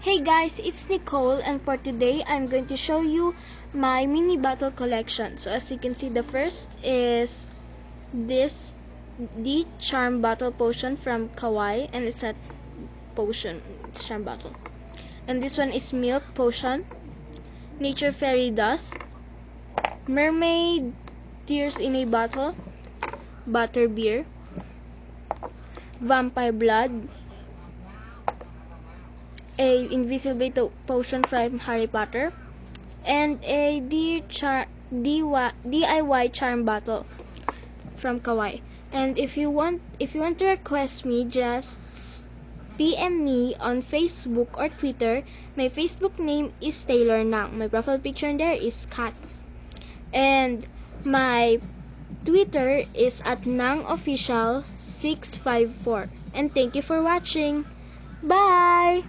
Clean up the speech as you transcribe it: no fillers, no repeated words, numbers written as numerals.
Hey guys, it's Nicole, and for today I'm going to show you my mini bottle collection. So as you can see, the first is this the charm bottle potion from Kawaii, and it's a potion, it's charm bottle. And this one is milk potion, nature fairy dust, mermaid tears in a bottle, butter beer, vampire blood, a invisibility potion from Harry Potter, and a DIY charm bottle from Kawaii. And if you want to request me, just PM me on Facebook or Twitter. My Facebook name is Taylor Nang. My profile picture in there is cat. And my Twitter is at NangOfficial654. And thank you for watching. Bye!